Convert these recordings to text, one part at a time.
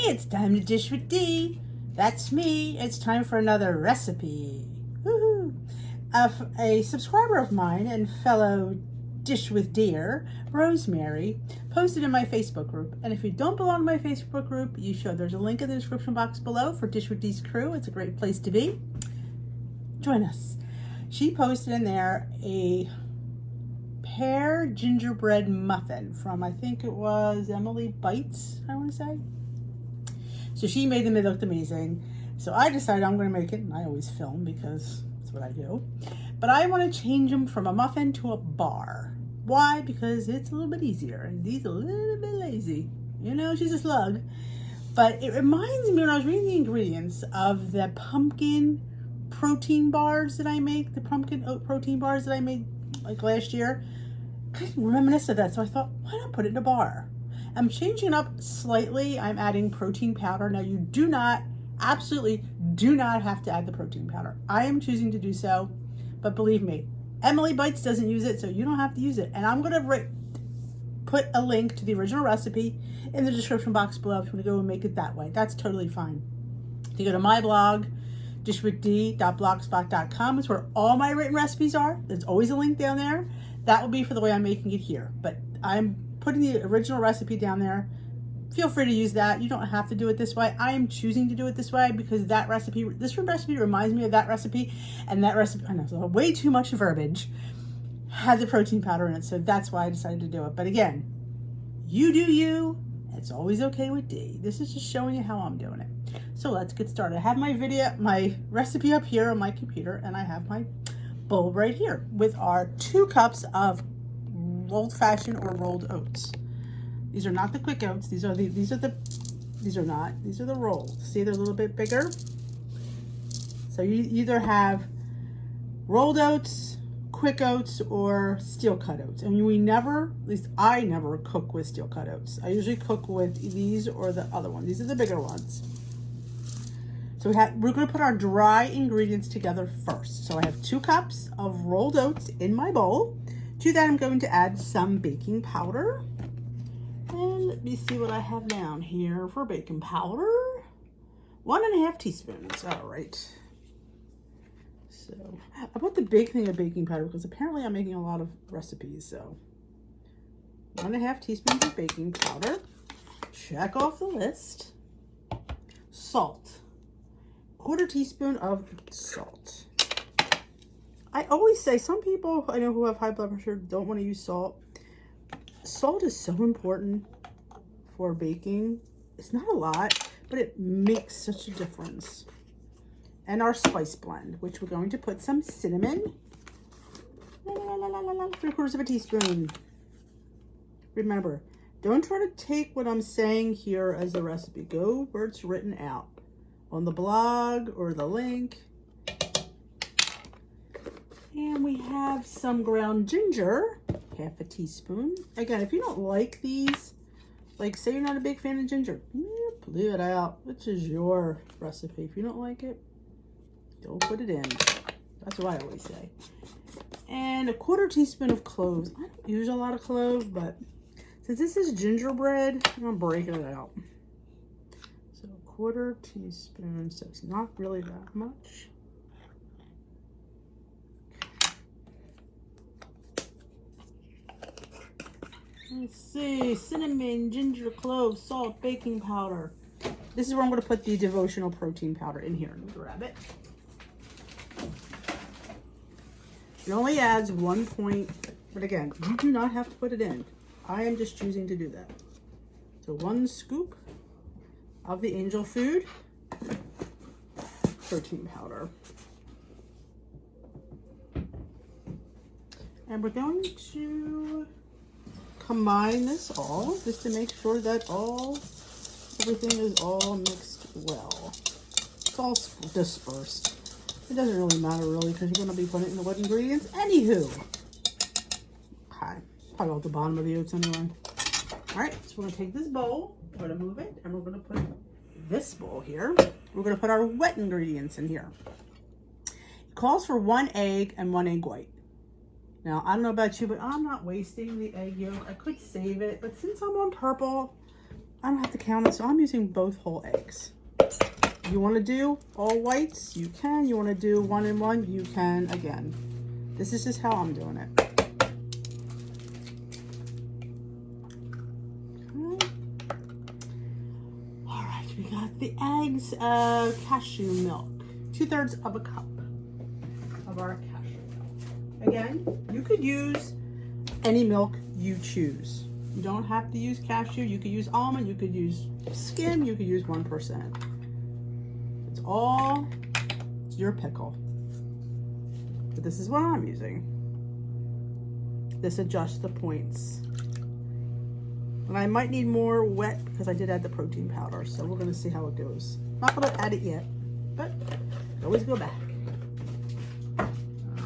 it's time to dish with D. That's me. It's time for another recipe. Woohoo! A subscriber of mine and fellow Dish with Dear, Rosemary, posted in my Facebook group. And if you don't belong to my Facebook group, you should. There's a link in the description box below for Dish with D's crew. It's a great place to be. Join us. She posted in there a pear gingerbread muffin from, I think it was Emily Bites, I want to say. So she made them, they looked amazing. So I decided I'm going to make it, and I always film because that's what I do. But I want to change them from a muffin to a bar. Why? Because it's a little bit easier, and Dee's a little bit lazy. You know, she's a slug. But it reminds me, when I was reading the ingredients, of the pumpkin protein bars that I make, the pumpkin oat protein bars that I made like last year. Kind of reminiscent of that, so I thought, why not put it in a bar? I'm changing it up slightly. I'm adding protein powder. Now, you do not, absolutely do not have to add the protein powder. I am choosing to do so, but believe me, Emily Bites doesn't use it, so you don't have to use it. And I'm going to put a link to the original recipe in the description box below if you want to go and make it that way. That's totally fine. If you go to my blog, dishwithd.blogspot.com, is where all my written recipes are. There's always a link down there. That will be for the way I'm making it here. But I'm putting the original recipe down there. Feel free to use that. You don't have to do it this way. I am choosing to do it this way because that recipe, this recipe reminds me of that recipe, and that recipe, I know, so way too much verbiage, had the protein powder in it, so that's why I decided to do it. But again, you do you. It's always okay with D. This is just showing you how I'm doing it. So let's get started. I have my recipe up here on my computer, and I have my bowl right here with our 2 cups of old-fashioned or rolled oats. These are not the quick oats. These are the rolled. See, they're a little bit bigger. So you either have rolled oats, quick oats, or steel cut oats. And we never, at least I never cook with steel cut oats. I usually cook with these or the other one. These are the bigger ones. So we're going to put our dry ingredients together first. So I have 2 cups of rolled oats in my bowl. To that, I'm going to add some baking powder. And let me see what I have down here for baking powder. 1.5 teaspoons. All right. So I put the big thing of baking powder because apparently I'm making a lot of recipes. So 1.5 teaspoons of baking powder. Check off the list. Salt. 1/4 teaspoon of salt. I always say, some people I know who have high blood pressure don't want to use salt. Salt is so important for baking. It's not a lot, but it makes such a difference. And our spice blend, which we're going to put some cinnamon. 3/4 teaspoon. Remember, don't try to take what I'm saying here as a recipe. Go where it's written out on the blog or the link. And we have some ground ginger, 1/2 teaspoon. Again, if you don't like these, like say you're not a big fan of ginger, leave it out. Which is your recipe. If you don't like it, don't put it in. That's what I always say. And 1/4 teaspoon of cloves. I don't use a lot of cloves, but since this is gingerbread, I'm breaking it out. So 1/4 teaspoon, so it's not really that much. Let's see, cinnamon, ginger, cloves, salt, baking powder. This is where I'm going to put the devotional protein powder in here. Let me grab it. It only adds 1 point, but again, you do not have to put it in. I am just choosing to do that. So 1 scoop of the Angel Food protein powder. And we're going to combine this all just to make sure that everything is all mixed well. It's all dispersed. It doesn't really matter really because you're going to be putting it in the wet ingredients anywho. Okay, probably off the bottom of the oats anyway. All right, so we're going to take this bowl, we're going to move it, and we're going to put this bowl here. We're going to put our wet ingredients in here. It calls for 1 egg and 1 egg white. Now, I don't know about you, but I'm not wasting the egg yolk. I could save it, but since I'm on purple, I don't have to count it, so I'm using both whole eggs. You want to do all whites, you can. You want to do 1 and 1, you can again. This is just how I'm doing it. Okay. All right, we got the eggs, cashew milk, 2/3 of a cup of our cashew milk. Again, you could use any milk you choose. You don't have to use cashew. You could use almond, you could use skim, you could use 1%. It's all your pickle. But this is what I'm using. This adjusts the points. And I might need more wet because I did add the protein powder. So we're gonna see how it goes. Not gonna add it yet, but always go back. All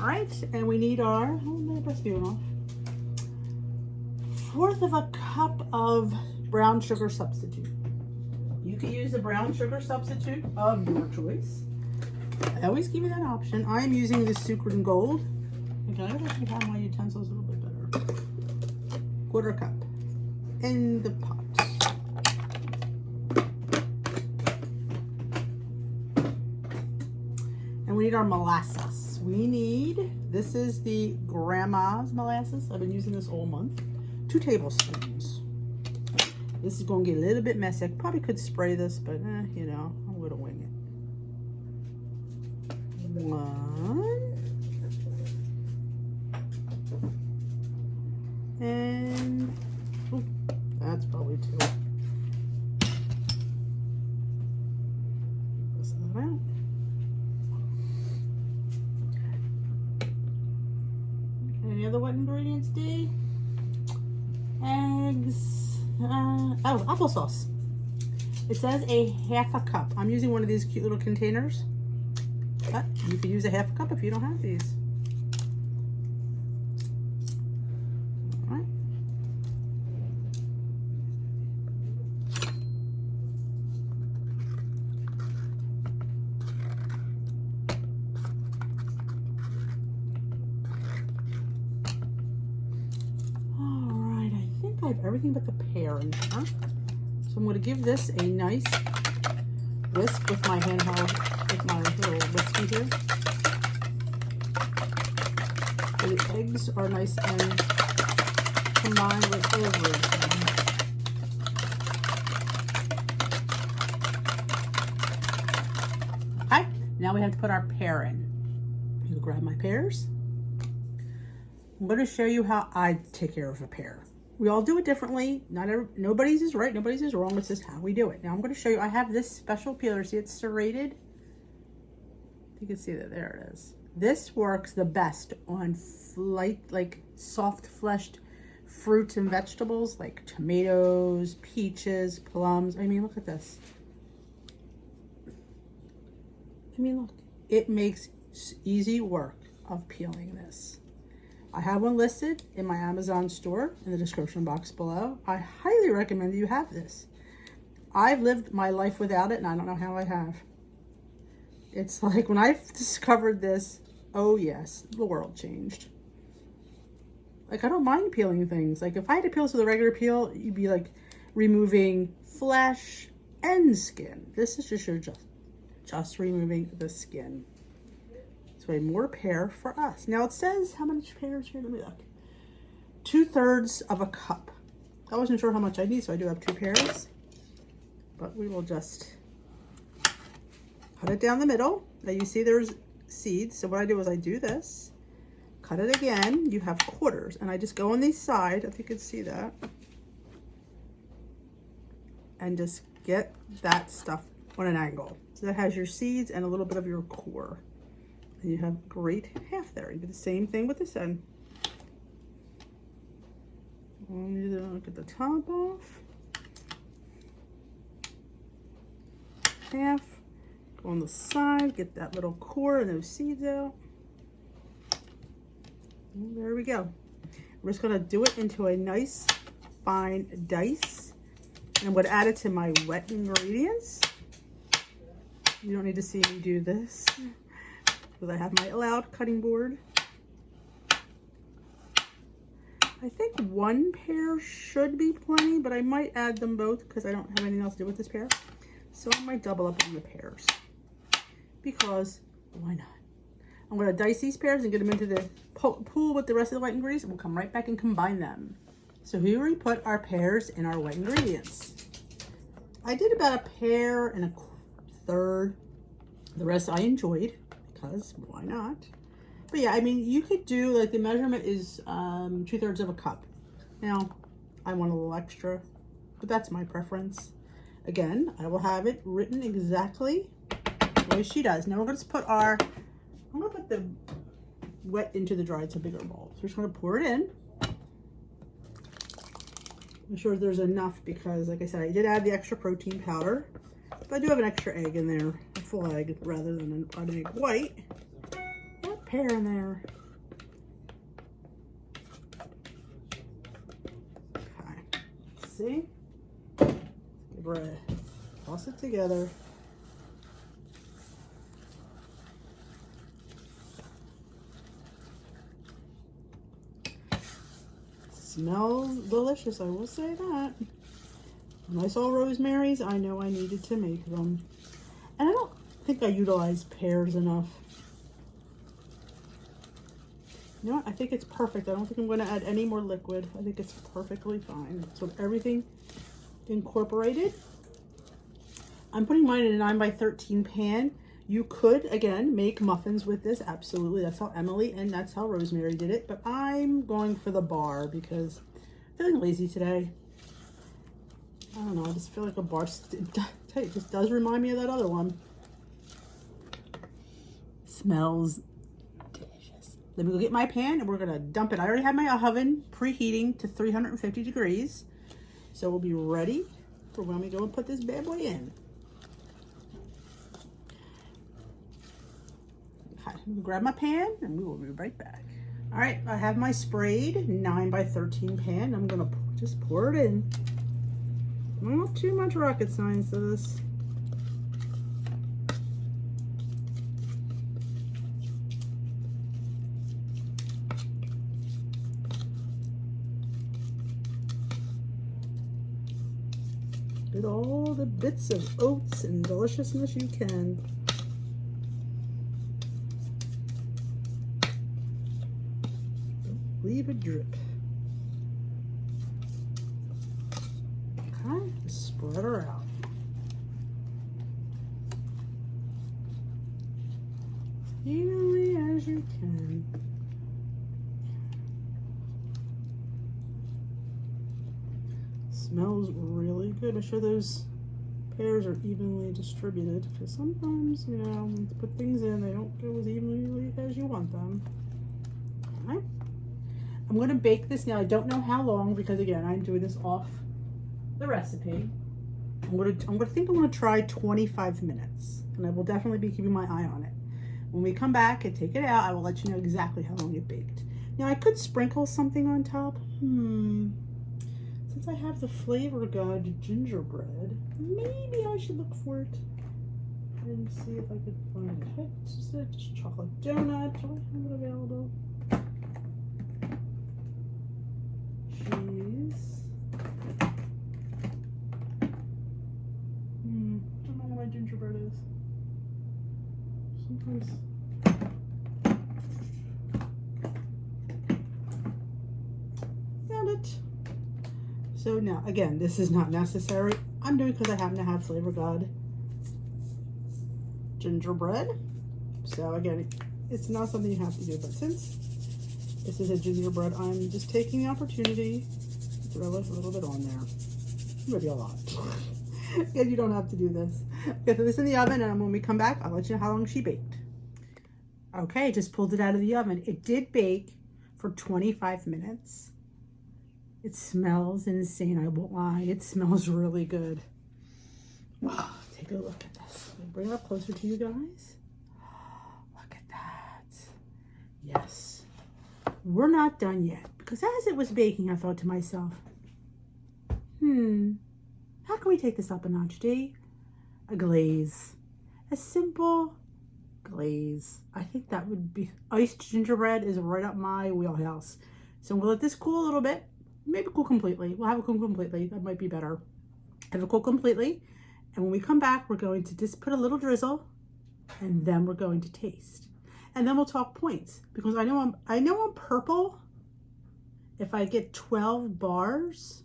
right, and we need our, oh, my recipe went off. 1/4 of a cup of brown sugar substitute. You can use the brown sugar substitute of your choice. I always give you that option. I'm using the Sucred and Gold. Okay, I actually have my utensils a little bit better. 1/4 cup in the pot. And we need our molasses. We need, this is the Grandma's molasses. I've been using this all month. 2 tablespoons. This is going to get a little bit messy. I probably could spray this, but you know, I'm going to wing it. 1. And ooh, that's probably 2. This that out. Okay, any other wet ingredients, Dee? Eggs. Oh, applesauce. It says a 1/2 cup. I'm using one of these cute little containers. But you could use a 1/2 cup if you don't have these. All right. I have everything but the pear in there. So I'm going to give this a nice whisk with my handheld, with my little whiskey here. So the eggs are nice and combined with everything. Okay, now we have to put our pear in. You grab my pears. I'm going to show you how I take care of a pear. We all do it differently. Nobody's is right, nobody's is wrong. It's just how we do it. Now I'm going to show you. I have this special peeler. See, it's serrated. You can see that. There it is. This works the best on light, like soft fleshed fruits and vegetables like tomatoes, peaches, plums. I mean, look at this. I mean, look. It makes easy work of peeling this. I have one listed in my Amazon store in the description box below. I highly recommend you have this. I've lived my life without it and I don't know how I have. It's like when I discovered this, oh yes, the world changed. Like I don't mind peeling things. Like if I had to peel this with a regular peel, you'd be like removing flesh and skin. This is just removing the skin. So a more pear for us. Now it says how much pears here? Let me look. 2/3 of a cup. I wasn't sure how much I need, so I do have 2 pears. But we will just cut it down the middle. Now you see there's seeds. So what I do is I do this, cut it again. You have quarters, and I just go on the side, if you can see that, and just get that stuff on an angle. So that has your seeds and a little bit of your core. And you have a great half there. You do the same thing with this end. Get the top off. Half. Go on the side. Get that little core and those seeds out. And there we go. We're just going to do it into a nice fine dice. And I'm going to add it to my wet ingredients. You don't need to see me do this, because I have my loud cutting board. I think one pear should be plenty, but I might add them both because I don't have anything else to do with this pear. So I might double up on the pears because why not? I'm going to dice these pears and get them into the pool with the rest of the white ingredients, and we'll come right back and combine them. So here we put our pears and our white ingredients. I did about a pear and a third. The rest I enjoyed because why not? But yeah, I mean, you could do like the measurement is 2/3 of a cup. Now, I want a little extra, but that's my preference. Again, I will have it written exactly the way she does. Now we're going to put I'm going to put the wet into the dry. It's a bigger bowl. So we're just going to pour it in. I'm sure there's enough because, like I said, I did add the extra protein powder. But I do have an extra egg in there, a full egg rather than an egg white. That pear in there. Okay, let's see. Give her a toss it together. Smells delicious, I will say that. When I saw rosemary's, I know I needed to make them. And I don't think I utilized pears enough. You know what? I think it's perfect. I don't think I'm going to add any more liquid. I think it's perfectly fine. So everything incorporated. I'm putting mine in a 9x13 pan. You could, again, make muffins with this. Absolutely. That's how Emily and that's how Rosemary did it. But I'm going for the bar because I'm feeling lazy today. I don't know. I just feel like a bar. It just does remind me of that other one. Smells delicious. Let me go get my pan and we're going to dump it. I already have my oven preheating to 350 degrees. So we'll be ready for when we go and put this bad boy in. I'm gonna grab my pan and we will be right back. All right, I have my sprayed 9x13 pan. I'm gonna just pour it in. Not too much rocket science to this. Get all the bits of oats and deliciousness you can. Leave it drip. Okay, spread her out. Evenly as you can. Smells really good. I'm sure those pears are evenly distributed because sometimes, you know, when you put things in, they don't go as evenly as you want them. Okay. I'm going to bake this now. I don't know how long because again, I'm doing this off the recipe. I'm going to try 25 minutes and I will definitely be keeping my eye on it. When we come back and take it out, I will let you know exactly how long it baked. Now I could sprinkle something on top. Since I have the Flavor God gingerbread, maybe I should look for it and see if I could find it. Just chocolate donut. Do I have it available? Cheese. I don't know what my gingerbread is. Sometimes. Found it. So now, again, this is not necessary. I'm doing because I happen to have Flavor God gingerbread. So again, it's not something you have to do, but since this is a gingerbread, I'm just taking the opportunity to throw a little bit on there. Maybe a lot. Again, you don't have to do this. Okay, throw this in the oven, and when we come back, I'll let you know how long she baked. Okay, just pulled it out of the oven. It did bake for 25 minutes. It smells insane, I won't lie. It smells really good. Oh, take a look at this. Let me bring it up closer to you guys. Look at that. Yes. We're not done yet, because as it was baking, I thought to myself, how can we take this up a notch, D? A glaze. A simple glaze. I think that would be, iced gingerbread is right up my wheelhouse. So I'm gonna let this cool a little bit. Maybe cool completely. We'll have it cool completely. That might be better. Have it cool completely. And when we come back, we're going to just put a little drizzle, and then we're going to taste. And then we'll talk points, because I know on purple, if I get 12 bars,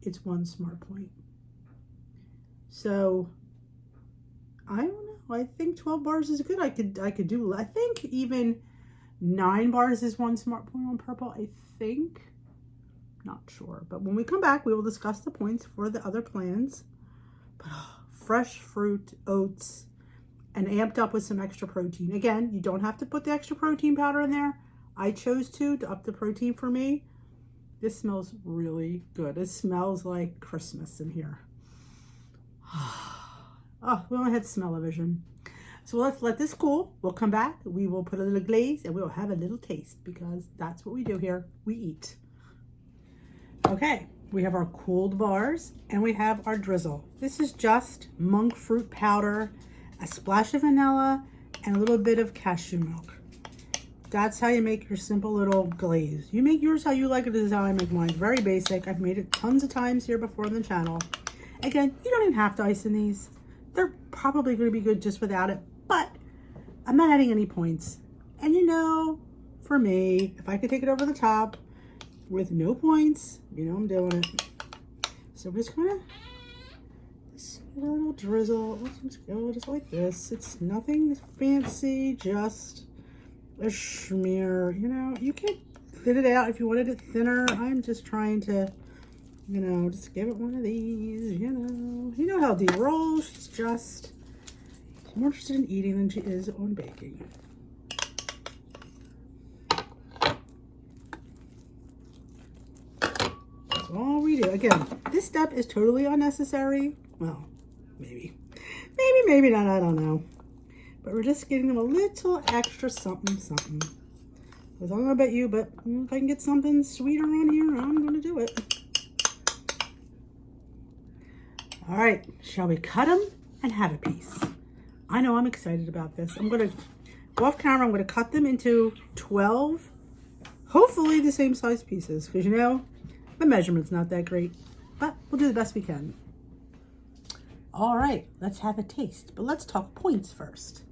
it's 1 smart point. So I don't know. I think 12 bars is good. I could do, I think even 9 bars is 1 smart point on purple, I think. Not sure. But when we come back, we will discuss the points for the other plans. But fresh fruit, oats, and amped up with some extra protein. Again, you don't have to put the extra protein powder in there. I chose to up the protein for me. This smells really good. It smells like Christmas in here. Oh, we only had smell-o-vision. So let's let this cool. We'll come back. We will put a little glaze and we'll have a little taste, because that's what we do here. We eat. Okay, we have our cooled bars and we have our drizzle. This is just monk fruit powder, a splash of vanilla, and a little bit of cashew milk. That's how you make your simple little glaze. You make yours how you like it. This is how I make mine. Very basic. I've made it tons of times here before on the channel. Again, you don't even have to ice in these. They're probably going to be good just without it, but I'm not adding any points. And you know, for me, if I could take it over the top with no points, you know I'm doing it. So we're just gonna just get a little drizzle. Let's go just like this. It's nothing fancy, just a smear. You know, you can thin it out if you wanted it thinner. I'm just trying to, you know, just give it one of these. You know how Dee rolls. She's just more interested in eating than she is on baking. That's all we do. Again, this step is totally unnecessary. Well, maybe not, I don't know. But we're just getting them a little extra something. I don't know about you, but if I can get something sweeter on here, I'm going to do it. All right, shall we cut them and have a piece? I know I'm excited about this. I'm going to go off camera. I'm going to cut them into 12, hopefully the same size pieces, because you know, my measurement's not that great, but we'll do the best we can. All right, let's have a taste, but let's talk points first.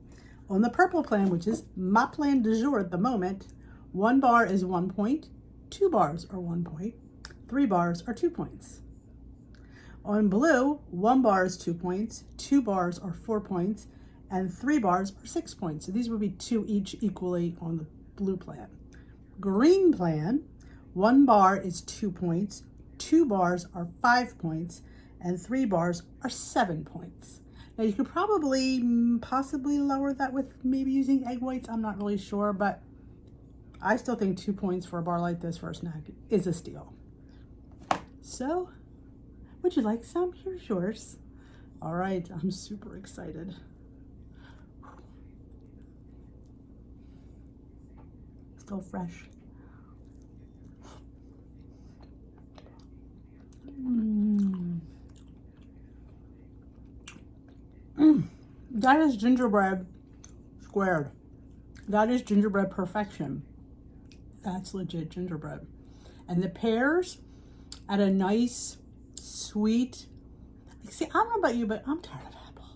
On the purple plan, which is my plan du jour at the moment, 1 bar is 1 point, 2 bars are 1 point, 3 bars are 2 points. On blue, 1 bar is 2 points, 2 bars are 4 points, and 3 bars are 6 points. So these would be 2 each equally on the blue plan. Green plan, 1 bar is 2 points, 2 bars are 5 points, and 3 bars are 7 points. Now you could possibly lower that with maybe using egg whites. I'm not really sure, but I still think 2 points for a bar like this for a snack is a steal. So, would you like some? Here's yours. All right, I'm super excited. Still fresh. That is gingerbread squared. That is gingerbread perfection. That's legit gingerbread. And the pears at a nice, sweet, see, I don't know about you, but I'm tired of apple.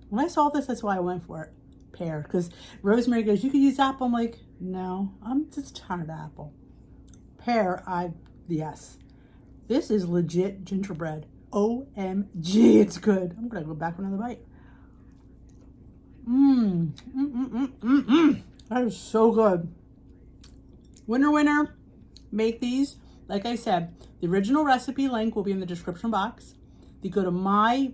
When I saw this, that's why I went for it. Pear. Because Rosemary goes, you can use apple. I'm like, no, I'm just tired of apple. Pear, yes. This is legit gingerbread. OMG, it's good. I'm going to go back for another bite. That is so good. Winner, make these. Like I said, the original recipe link will be in the description box. You go to my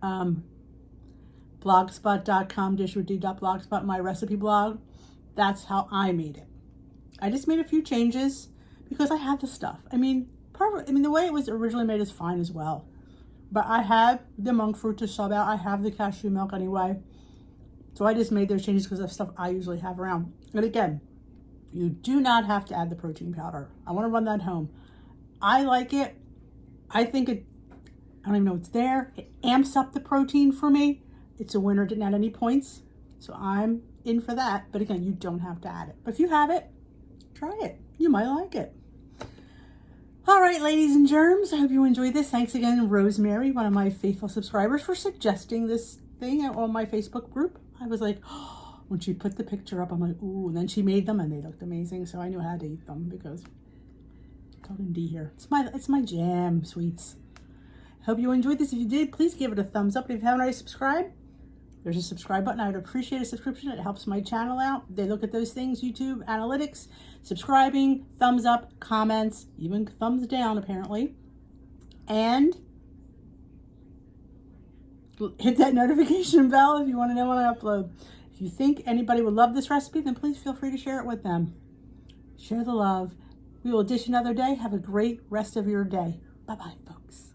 blogspot.com, dishwithd.blogspot, my recipe blog. That's how I made it. I just made a few changes because I had the stuff. I mean, the way it was originally made is fine as well. But I have the monk fruit to sub out. I have the cashew milk anyway. So I just made those changes because of stuff I usually have around. And again, you do not have to add the protein powder. I want to run that home. I like it. I think I don't even know it's there. It amps up the protein for me. It's a winner. Didn't add any points. So I'm in for that. But again, you don't have to add it. But if you have it, try it. You might like it. All right, ladies and germs, I hope you enjoyed this. Thanks again, Rosemary, one of my faithful subscribers, for suggesting this thing on my Facebook group. I was like, oh, when she put the picture up, I'm like, ooh, and then she made them and they looked amazing. So I knew how to eat them because talking D here. It's my jam, sweets. Hope you enjoyed this. If you did, please give it a thumbs up. If you haven't already subscribed, there's a subscribe button. I would appreciate a subscription. It helps my channel out. They look at those things, YouTube analytics, subscribing, thumbs up, comments, even thumbs down apparently. And hit that notification bell if you want to know when I upload. If you think anybody would love this recipe, then please feel free to share it with them. Share the love. We will dish another day. Have a great rest of your day. Bye-bye, folks.